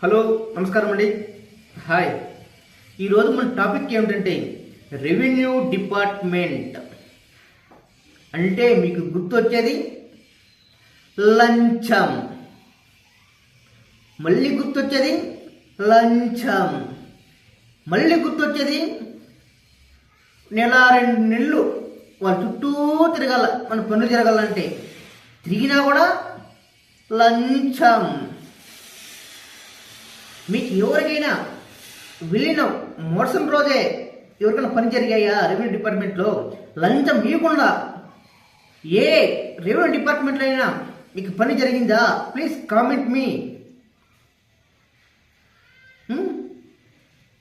Hello నమస్కారం అండి. Hi. ఈరోజు మన టాపిక్ ఏమిటంటే రెవెన్యూ డిపార్ట్మెంట్ అంటే మీకు గుర్తొచ్చేది లంచం. మళ్ళీ గుర్తొచ్చేది లంచం. మళ్ళీ గుర్తొచ్చేది నెల 2 నెలలు వాళ్ళ చుట్టూ తిరగాల, మన పనులు జరగాలంటే తిరిగినా కూడా లంచం. మీకు ఎవరికైనా వెళ్ళిన మరుసటి రోజే ఎవరికైనా పని జరిగాయా రెవెన్యూ డిపార్ట్మెంట్లో లంచం ఇవ్వకుండా? ఏ రెవెన్యూ డిపార్ట్మెంట్లో అయినా మీకు పని జరిగిందా? ప్లీజ్ కామెంట్ మీ.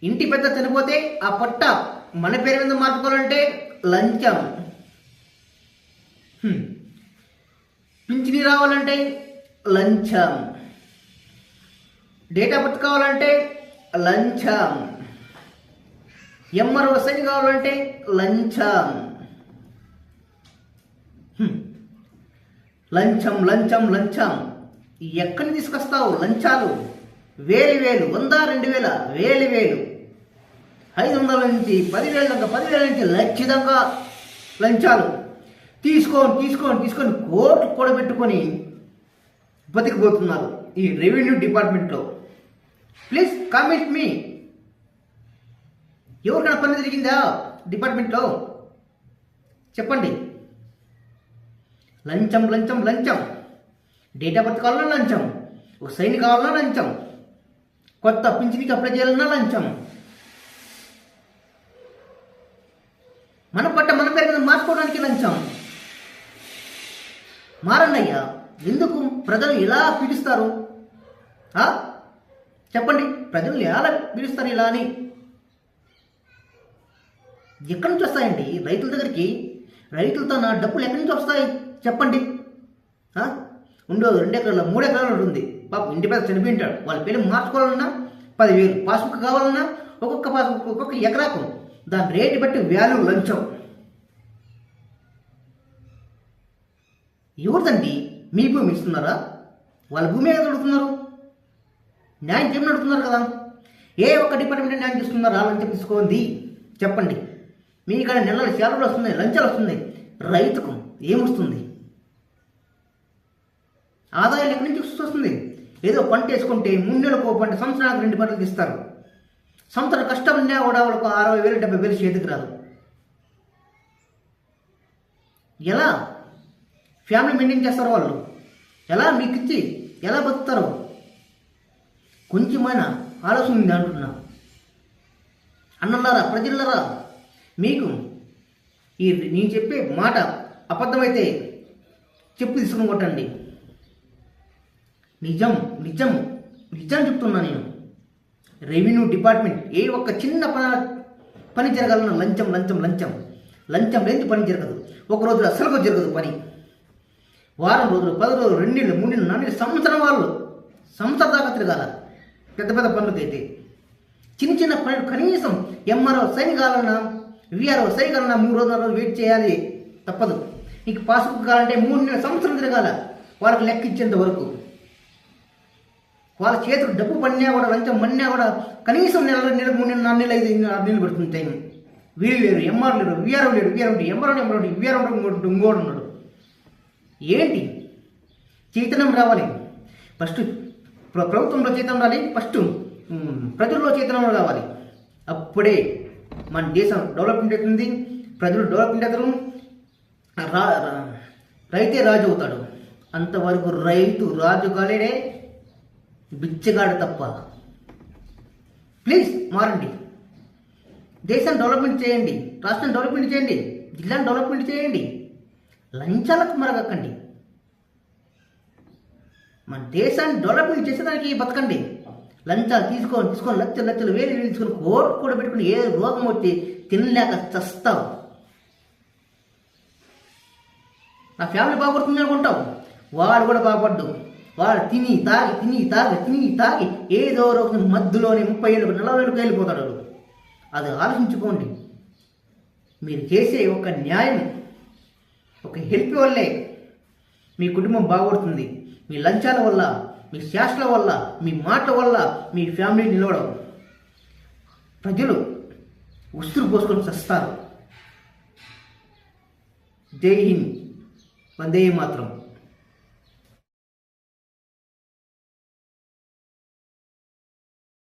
ఇంటి పెద్ద చనిపోతే ఆ పట్ట మన పేరు మీద మార్చుకోవాలంటే లంచం. పింఛని రావాలంటే లంచం. డేట్ ఆఫ్ బర్త్ కావాలంటే లంచం. ఎంఆర్ఓ సైన్ కావాలంటే లంచం. లంచం లంచం లంచం. ఎక్కడిని తీసుకొస్తావు లంచాలు? వేలు 100, 2000, వేలు 500 నుంచి 10,000 దాకా, 10,000 నుంచి లక్ష దాకా లంచాలు తీసుకొని కోర్టు కూడబెట్టుకొని బతికిపోతున్నారు ఈ రెవెన్యూ డిపార్ట్మెంట్లో. ప్లీజ్ కామెంట్ మీ. ఎవరికైనా పని జరిగిందా డిపార్ట్మెంట్లో? చెప్పండి. లంచం లంచం లంచం. డేట్ ఆఫ్ బర్త్ కావాలన్నా లంచం, ఒక సైన్ కావాలన్నా లంచం, కొత్త పింఛన్కి అప్లై చేయాలన్నా లంచం. మన పట్ట మన పేరు మీద మార్చుకోవడానికి లంచం. మారండి అయ్యా. ఎందుకు ప్రజలు ఎలా పీడిస్తారు? చెప్పండి, ప్రజలు ఎలా పీడిస్తారు ఇలా అని? ఎక్కడి నుంచి వస్తాయండి రైతుల దగ్గరికి? రైతులతో నా డబ్బులు ఎక్కడి నుంచి వస్తాయి చెప్పండి? ఉండో 2 ఎకరాలు 3 ఎకరాలు ఉంటుంది. పాపం ఇంటి పేద చనిపోయింటాడు, వాళ్ళ పేరు మార్చుకోవాలన్నా 10,000, పాస్బుక్ కావాలన్నా ఒక్కొక్క పాస్బుక్ ఒక్కొక్క ఎకరాకు దాని రేటు బట్టి వాల్యూ లంచం. ఎవరిదండి? మీ భూమి ఇస్తున్నారా? వాళ్ళ భూమి ఏదో అడుగుతున్నారు. న్యాయం చేయమని అడుగుతున్నారు కదా. ఏ ఒక్క డిపార్ట్మెంట్ న్యాయం చేస్తున్నారా? లంచం తీసుకోండి చెప్పండి. మీ ఇక్కడ నెలల శాలరీలు వస్తున్నాయి, లంచాలు వస్తున్నాయి. రైతుకు ఏమొస్తుంది? ఆదాయం ఎక్కడి నుంచి వస్తుంది? ఏదో పంట వేసుకుంటే 3 నెలలకు పంట, సంవత్సరానికి 2 పంటలు తీస్తారు. సంవత్సరం కష్టం ఉన్నా కూడా వాళ్ళకు 60,000, 70,000 చేతికి రాదు. ఎలా ఫ్యామిలీ మెయింటైన్ చేస్తారు వాళ్ళు? ఎలా మీకు ఇచ్చి ఎలా బతుకుతారు? కొంచెమైనా ఆలోచన ఉంది అంటున్నా. అన్నలారా, ప్రజలారా, మీకు ఈ నేను చెప్పే మాట అబద్ధమైతే చెప్పు తీసుకుని కొట్టండి. నిజం నిజం నిజం చెప్తున్నా నేను. రెవెన్యూ డిపార్ట్మెంట్ ఏ ఒక్క చిన్న పని జరగాలన్నా లంచం లంచం లంచం. లంచం లేని పని జరగదు. ఒక రోజులో అసలు జరగదు పని. వారం రోజులు, 10 రోజులు, 2 నెలలు, 3 నెలలు, 4 నెలలు, సంవత్సరం సంవత్సరం దాకా తిరగాల. పెద్ద పెద్ద పనులకైతే చిన్న పనులు కనీసం ఎంఆర్ఓ సైన్ కావాలన్నా, విఆర్ఓ సైన్ కావాలన్నా 3 రోజులు 4 రోజులు వెయిట్ చేయాలి, తప్పదు. నీకు పాస్బుక్ కావాలంటే 3 నెలలు, సంవత్సరం తిరగాల వాళ్ళకి లెక్క ఇచ్చేంత వరకు. వాళ్ళ చేతులు డబ్బు పడినా కూడా, లంచం మన్నా కూడా కనీసం నెల 3 నెలలు, 4 నెలలు, 5 నెలలు పడుతుంది టైం. వీళ్ళు లేరు, ఎంఆర్ లేరు, విఆర్ఓ లేడు, ఎంఆర్ఓ విఆర్ఓ ఇంకోడు ఉన్నాడు. ఏంటి చైతన్యం రావాలి? ఫస్ట్ ప్రభుత్వంలో చైతన్యం రావాలి, ఫస్ట్ ప్రజల్లో చైతన్యం రావాలి. అప్పుడే మన దేశం డెవలప్మెంట్ అవుతుంది, ప్రజలు డెవలప్మెంట్ అవుతారు, రైతే రాజు అవుతాడు. అంతవరకు రైతు రాజు కాలేడే, బిచ్చగాడు తప్ప. ప్లీజ్ మారండి. దేశాన్ని డెవలప్మెంట్ చేయండి, రాష్ట్రాన్ని డెవలప్మెంట్ చేయండి, జిల్లాను డెవలప్మెంట్ చేయండి. లంచాలకు మరగకండి. మన దేశాన్ని డెవలప్మెంట్ చేసేదానికి బతకండి. లంచాలు తీసుకొని లక్షలు వేలు తీసుకొని కోర్టు కూడా పెట్టుకుని ఏ రోగం వచ్చి తినలేక చస్తావు. నా ఫ్యామిలీ బాగుపడుతుంది అనుకుంటావు, వాడు కూడా బాగుపడ్డు. వాడు తిని తాగి ఏదో రోజు మధ్యలోనే 30 ఏళ్ళు 40 ఏళ్ళకి వెళ్ళిపోతాడు. అది ఆలోచించుకోండి. మీరు చేసే ఒక న్యాయం, ఒక హెల్ప్ వల్లే మీ కుటుంబం బాగుపడుతుంది. మీ లంచాల వల్ల మీ శాస్త్రాల వల్ల, మీ మాటల వల్ల మీ ఫ్యామిలీ నిలవడం. ప్రజలు ఉసురు పోసుకొని చస్తారు. జై హింద్, వందే మాతరం.